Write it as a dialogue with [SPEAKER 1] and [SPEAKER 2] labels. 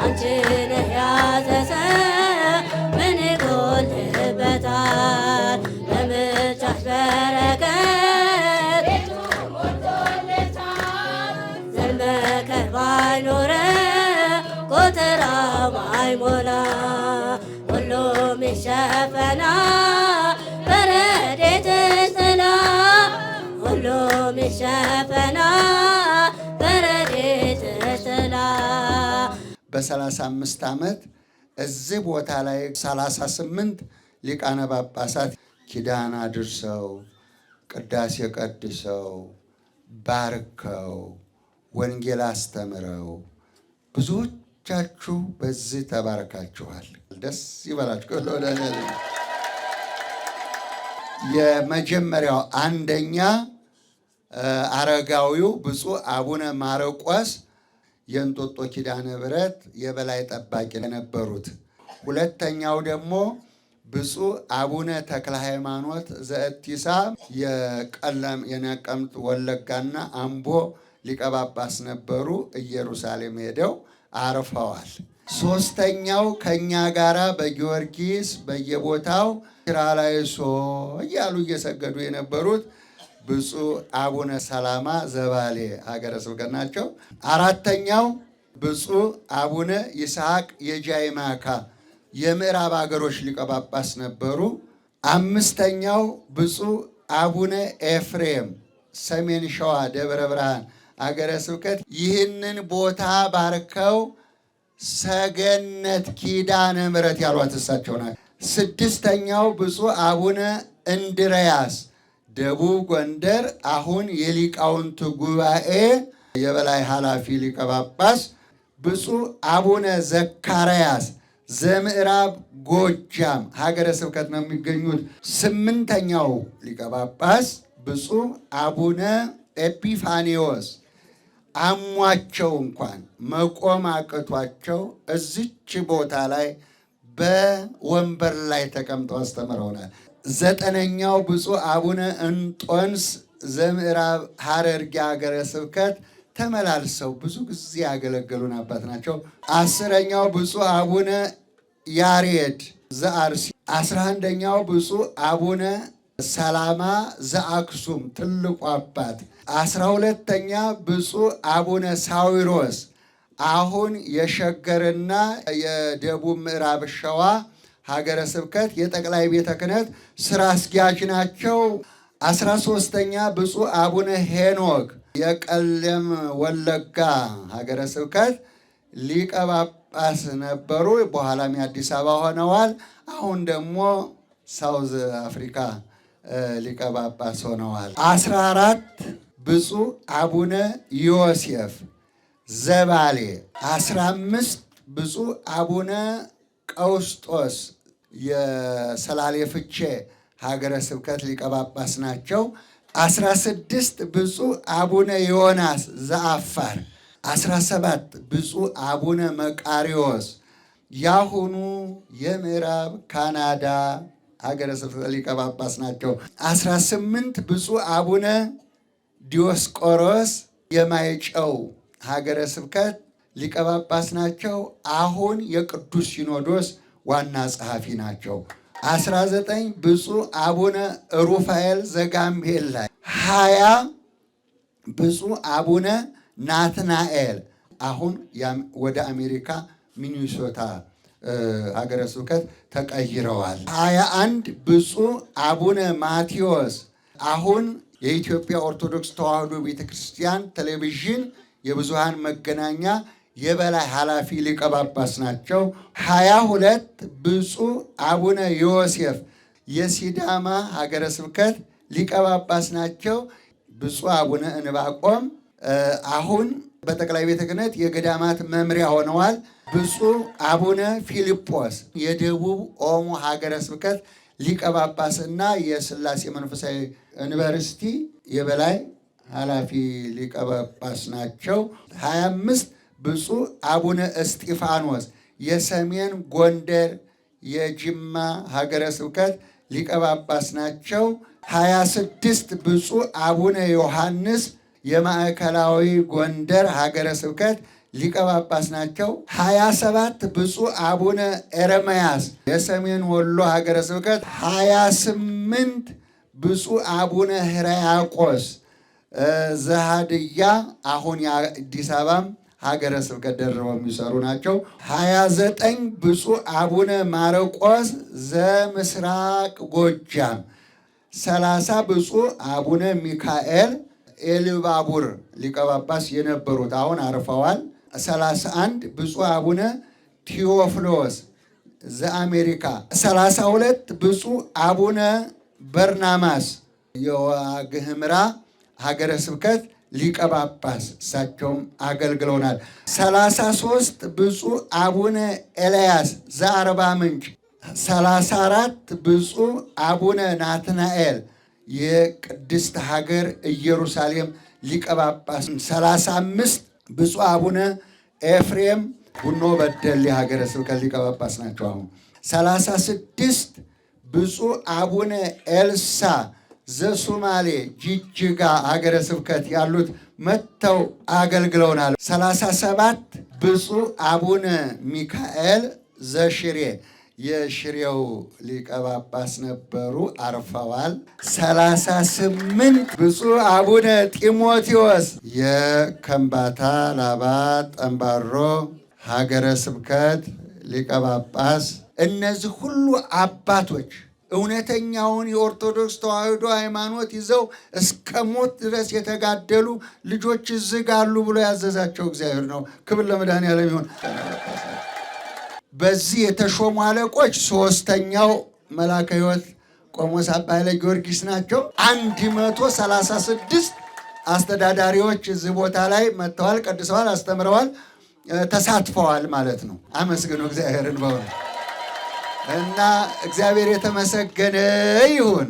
[SPEAKER 1] አንቺን ያዘዘ ምን ይጎልበታል? በምልጃሽ በረከት ቤቱ ሞልቶለታል። ዘር መከር ባይኖረ ጎተራው ባይሞላ ሁሉም ይሸፈናል በረድኤትሽ ጥላ። ሁሉም ይሸፈናል በረድኤትሽ ጥላ።
[SPEAKER 2] በ35 ዓመት እዚህ ቦታ ላይ 38 ሊቃነ ጳጳሳት ኪዳን አድርሰው ቅዳሴ ቀድሰው ባርከው ወንጌል አስተምረው ብዙዎቻችሁ በዚህ ተባረካችኋል። ደስ ይበላችሁ። የመጀመሪያው አንደኛ አረጋዊው ብፁዕ አቡነ ማርቆስ የእንጦጦ ኪዳነ ምሕረት የበላይ ጠባቂ የነበሩት። ሁለተኛው ደግሞ ብፁዕ አቡነ ተክለ ሃይማኖት ዘእቲሳ የነቀምት ወለጋና አምቦ ሊቀ ጳጳስ ነበሩ። ኢየሩሳሌም ሄደው አርፈዋል። ሶስተኛው ከኛ ጋራ በጊዮርጊስ በየቦታው ሽራላይሶ እያሉ እየሰገዱ የነበሩት ብፁዕ አቡነ ሰላማ ዘባሌ ሀገረ ስብከት ናቸው። አራተኛው ብፁዕ አቡነ ይስሐቅ የጃይማካ የምዕራብ ሀገሮች ሊቀ ጳጳስ ነበሩ። አምስተኛው ብፁዕ አቡነ ኤፍሬም ሰሜን ሸዋ ደብረ ብርሃን ሀገረ ስብከት ይህንን ቦታ ባርከው ሰገነት ኪዳነ ምሕረት ያሏት እሳቸው ናቸው። ስድስተኛው ብፁዕ አቡነ እንድርያስ ደቡብ ጎንደር አሁን የሊቃውንት ጉባኤ የበላይ ኃላፊ ሊቀ ጳጳስ። ብፁዕ አቡነ ዘካርያስ ዘምዕራብ ጎጃም ሀገረ ስብከት ነው የሚገኙት። ስምንተኛው ሊቀ ጳጳስ ብፁዕ አቡነ ኤጲፋኒዎስ አሟቸው እንኳን መቆም አቅቷቸው እዚች ቦታ ላይ በወንበር ላይ ተቀምጠው አስተምረውናል። ዘጠነኛው ብፁዕ አቡነ እንጦንስ ዘምዕራብ ሐረርጌ ሀገረ ስብከት ተመላልሰው ብዙ ጊዜ ያገለገሉን አባት ናቸው። አስረኛው ብፁዕ አቡነ ያሬድ ዘአርሲ። 11ኛው ብፁዕ አቡነ ሰላማ ዘአክሱም ትልቁ አባት። 12ኛ ብፁዕ አቡነ ሳዊሮስ አሁን የሸገርና የደቡብ ምዕራብ ሸዋ ሀገረ ስብከት የጠቅላይ ቤተ ክህነት ስራ አስኪያጅ ናቸው። 13ኛ ብፁዕ አቡነ ሄኖክ የቀለም ወለጋ ሀገረ ስብከት ሊቀ ጳጳስ ነበሩ። በኋላም የአዲስ አበባ ሆነዋል። አሁን ደግሞ ሳውዝ አፍሪካ ሊቀ ጳጳስ ሆነዋል። 14 ብፁዕ አቡነ ዮሴፍ ዘባሌ። 15 ብፁዕ አቡነ ቀውስጦስ የሰላሌ ፍቼ ሀገረ ስብከት ሊቀ ጳጳስ ናቸው። 16 ብፁዕ አቡነ ዮናስ ዘአፋር። 17 ብፁዕ አቡነ መቃሪዎስ ያሁኑ የምዕራብ ካናዳ ሀገረ ስብከት ሊቀ ጳጳስ ናቸው። 18 ብፁዕ አቡነ ዲዮስቆሮስ የማይጨው ሀገረ ስብከት ሊቀ ጳጳስ ናቸው። አሁን የቅዱስ ሲኖዶስ ዋና ጸሐፊ ናቸው። 19 ብፁዕ አቡነ ሩፋኤል ዘጋምቤላ። 20 ብፁዕ አቡነ ናትናኤል አሁን ወደ አሜሪካ ሚኒሶታ ሀገረ ስብከት ተቀይረዋል። 21 ብፁዕ አቡነ ማቴዎስ አሁን የኢትዮጵያ ኦርቶዶክስ ተዋሕዶ ቤተክርስቲያን ቴሌቪዥን የብዙሃን መገናኛ የበላይ ኃላፊ ሊቀ ጳጳስ ናቸው። 22 ብፁዕ አቡነ ዮሴፍ የሲዳማ ሀገረ ስብከት ሊቀ ጳጳስ ናቸው። ብፁዕ አቡነ እንባቆም አሁን በጠቅላይ ቤተ ክህነት የገዳማት መምሪያ ሆነዋል። ብፁዕ አቡነ ፊልጶስ የደቡብ ኦሞ ሀገረ ስብከት ሊቀ ጳጳስና የሥላሴ መንፈሳዊ ዩኒቨርሲቲ የበላይ ኃላፊ ሊቀ ጳጳስ ናቸው። 25 ብፁዕ አቡነ እስጢፋኖስ የሰሜን ጎንደር የጅማ ሀገረ ስብከት ሊቀ ጳጳስ ናቸው። 26 ብፁዕ አቡነ ዮሐንስ የማዕከላዊ ጎንደር ሀገረ ስብከት ሊቀ ጳጳስ ናቸው። 27 ብፁዕ አቡነ ኤረምያስ የሰሜን ወሎ ሀገረ ስብከት፣ 28 ብፁዕ አቡነ ሕርያቆስ ዘሃድያ አሁን የአዲስ አበባም ሀገረ ስብከት ደርበው የሚሰሩ ናቸው። 29 ብፁዕ አቡነ ማርቆስ ዘምስራቅ ጎጃም፣ 30 ብፁዕ አቡነ ሚካኤል ኤልባቡር ሊቀ ጳጳስ የነበሩት አሁን አርፈዋል። 31 ብፁዕ አቡነ ቴዎፍሎስ ዘአሜሪካ፣ 32 ብፁዕ አቡነ በርናማስ የዋግ ኽምራ ሀገረ ስብከት ሊቀ ጳጳስ እሳቸውም አገልግለውናል። 33 ብፁዕ አቡነ ኤልያስ ዘአርባ ምንጭ፣ 34 ብፁዕ አቡነ ናትናኤል የቅድስት ሀገር ኢየሩሳሌም ሊቀ ጳጳስ፣ 35 ብፁዕ አቡነ ኤፍሬም ቡኖ በደሌ ሀገረ ስብከት ሊቀ ጳጳስ ናቸው አሁን። 36 ብፁዕ አቡነ ኤልሳ ዘሱማሌ ጅጅጋ ሀገረ ስብከት ያሉት መጥተው አገልግለውናል። 37 ብፁዕ አቡነ ሚካኤል ዘሽሬ የሽሬው ሊቀ ጳጳስ ነበሩ፣ አርፈዋል። 38 ብፁዕ አቡነ ጢሞቴዎስ የከምባታ ላባ ጠምባሮ ሀገረ ስብከት ሊቀ ጳጳስ። እነዚህ ሁሉ አባቶች እውነተኛውን የኦርቶዶክስ ተዋሕዶ ሃይማኖት ይዘው እስከ ሞት ድረስ የተጋደሉ ልጆች ዝጋሉ ብሎ ያዘዛቸው እግዚአብሔር ነው። ክብር ለመድኃኔዓለም ይሁን። በዚህ የተሾሙ አለቆች ሶስተኛው መልአከ ሕይወት ቆሞስ አባ ኃይለ ጊዮርጊስ ናቸው። 136 አስተዳዳሪዎች እዚህ ቦታ ላይ መጥተዋል፣ ቀድሰዋል፣ አስተምረዋል፣ ተሳትፈዋል ማለት ነው። አመስግኑ እግዚአብሔርን በእውነት እና እግዚአብሔር የተመሰገነ ይሁን።